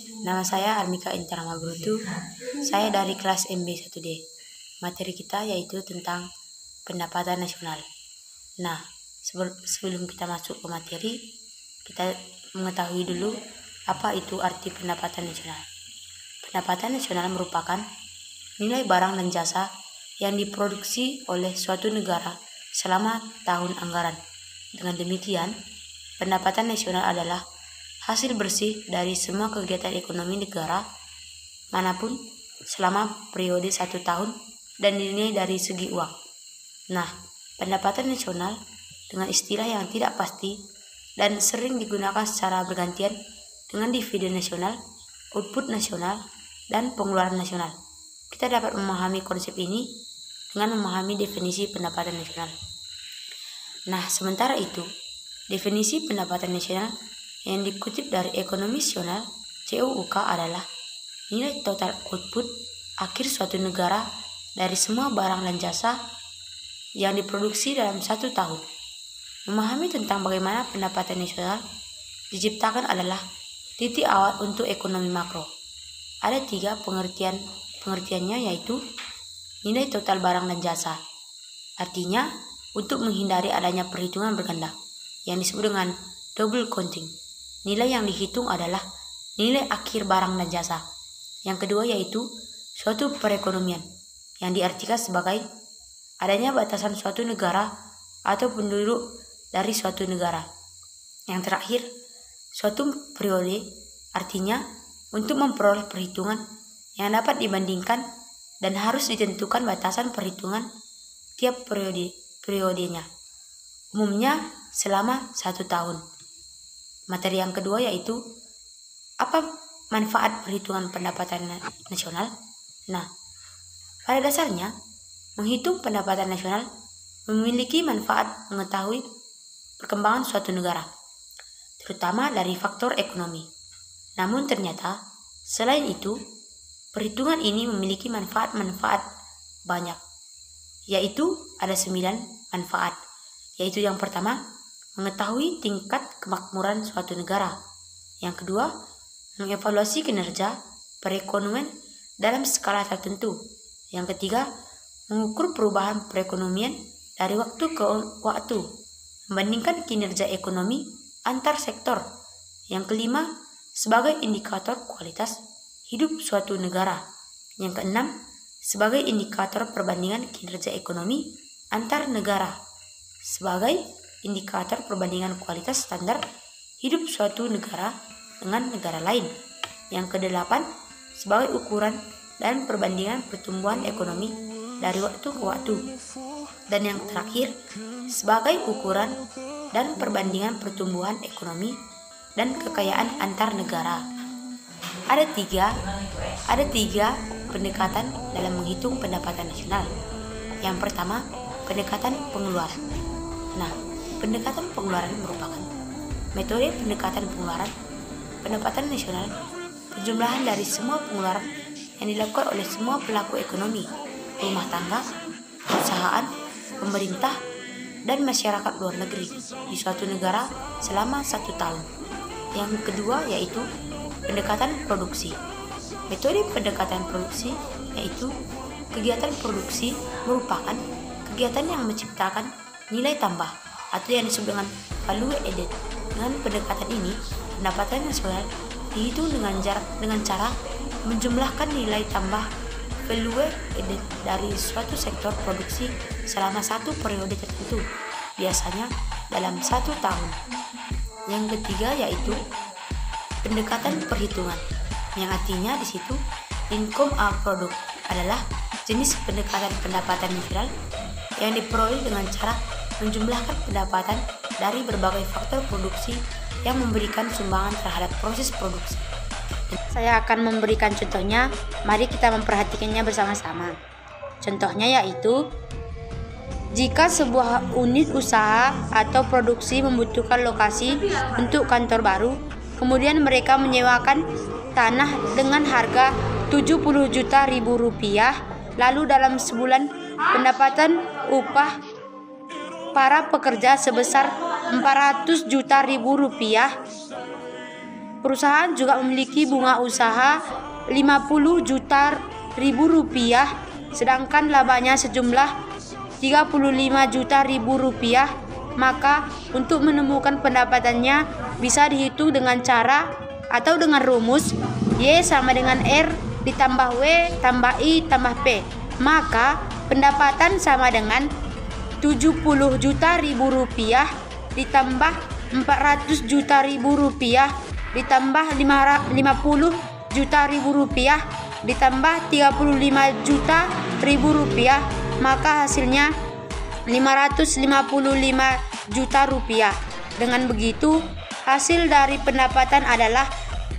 Nama saya Armika Intara Mabrutu. Saya dari kelas MB1D. Materi kita yaitu tentang pendapatan nasional. Nah, sebelum kita masuk ke materi, kita mengetahui dulu apa itu arti pendapatan nasional. Pendapatan nasional merupakan nilai barang dan jasa yang diproduksi oleh suatu negara selama tahun anggaran. Dengan demikian, pendapatan nasional adalah hasil bersih dari semua kegiatan ekonomi negara manapun selama periode 1 tahun dan dinilai dari segi uang. Nah, pendapatan nasional dengan istilah yang tidak pasti dan sering digunakan secara bergantian dengan dividen nasional, output nasional, dan pengeluaran nasional. Kita dapat memahami konsep ini dengan memahami definisi pendapatan nasional. Nah, sementara itu, definisi pendapatan nasional yang dikutip dari Ekonomisional CUUK adalah nilai total output akhir suatu negara dari semua barang dan jasa yang diproduksi dalam 1 tahun. Memahami tentang bagaimana pendapatan nasional diciptakan adalah titik awal untuk ekonomi makro. Ada 3 pengertiannya, yaitu nilai total barang dan jasa. Artinya, untuk menghindari adanya perhitungan berganda yang disebut dengan double counting. Nilai yang dihitung adalah nilai akhir barang dan jasa. Yang kedua yaitu suatu perekonomian, yang diartikan sebagai adanya batasan suatu negara atau penduduk dari suatu negara. Yang terakhir, suatu periode, artinya untuk memperoleh perhitungan yang dapat dibandingkan dan harus ditentukan batasan perhitungan tiap periodenya, umumnya selama 1 tahun. Materi yang kedua yaitu apa manfaat perhitungan pendapatan nasional. Nah, pada dasarnya menghitung pendapatan nasional memiliki manfaat mengetahui perkembangan suatu negara, terutama dari faktor ekonomi. Namun ternyata selain itu, perhitungan ini memiliki manfaat-manfaat banyak, yaitu ada 9 manfaat, yaitu yang pertama, mengetahui tingkat kemakmuran suatu negara. Yang kedua, mengevaluasi kinerja perekonomian dalam skala tertentu. Yang ketiga, mengukur perubahan perekonomian dari waktu ke waktu, membandingkan kinerja ekonomi antar sektor. Yang kelima, sebagai indikator kualitas hidup suatu negara. Yang keenam, sebagai indikator perbandingan kinerja ekonomi antar negara, sebagai indikator perbandingan kualitas standar hidup suatu negara dengan negara lain. Yang kedelapan, sebagai ukuran dan perbandingan pertumbuhan ekonomi dari waktu ke waktu. Dan yang terakhir, sebagai ukuran dan perbandingan pertumbuhan ekonomi dan kekayaan antar negara. Ada tiga pendekatan dalam menghitung pendapatan nasional. Yang pertama, pendekatan pengeluaran. Nah, pendekatan pengeluaran merupakan metode pendekatan pengeluaran pendapatan nasional, penjumlahan dari semua pengeluaran yang dilakukan oleh semua pelaku ekonomi, rumah tangga, perusahaan, pemerintah, dan masyarakat luar negeri di suatu negara selama 1 tahun. Yang kedua yaitu pendekatan produksi. Metode pendekatan produksi yaitu kegiatan produksi merupakan kegiatan yang menciptakan nilai tambah atau yang disebut dengan value added. Dengan pendekatan ini, pendapatan nasional dihitung dengan cara menjumlahkan nilai tambah value added dari suatu sektor produksi selama 1 periode tertentu, biasanya dalam 1 tahun. Yang ketiga yaitu pendekatan perhitungan, yang artinya di situ income or product adalah jenis pendekatan pendapatan nasional yang diperoleh dengan cara menjumlahkan pendapatan dari berbagai faktor produksi yang memberikan sumbangan terhadap proses produksi. Saya akan memberikan contohnya, mari kita memperhatikannya bersama-sama. Contohnya yaitu, jika sebuah unit usaha atau produksi membutuhkan lokasi untuk kantor baru, kemudian mereka menyewakan tanah dengan harga 70 juta ribu rupiah, lalu dalam sebulan pendapatan upah para pekerja sebesar 400 juta ribu rupiah. Perusahaan juga memiliki bunga usaha 50 juta rupiah, sedangkan labanya sejumlah 35 juta rupiah. Maka untuk menemukan pendapatannya bisa dihitung dengan cara atau dengan rumus Y sama dengan R ditambah W tambah I tambah P. Maka pendapatan sama dengan 70 juta rupiah ditambah 400 juta rupiah ditambah 50 juta rupiah ditambah 35 juta rupiah, maka hasilnya 555 juta rupiah. Dengan begitu, hasil dari pendapatan adalah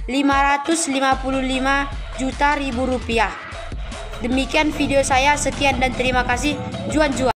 555 juta rupiah. Demikian video saya, sekian dan terima kasih. Juan.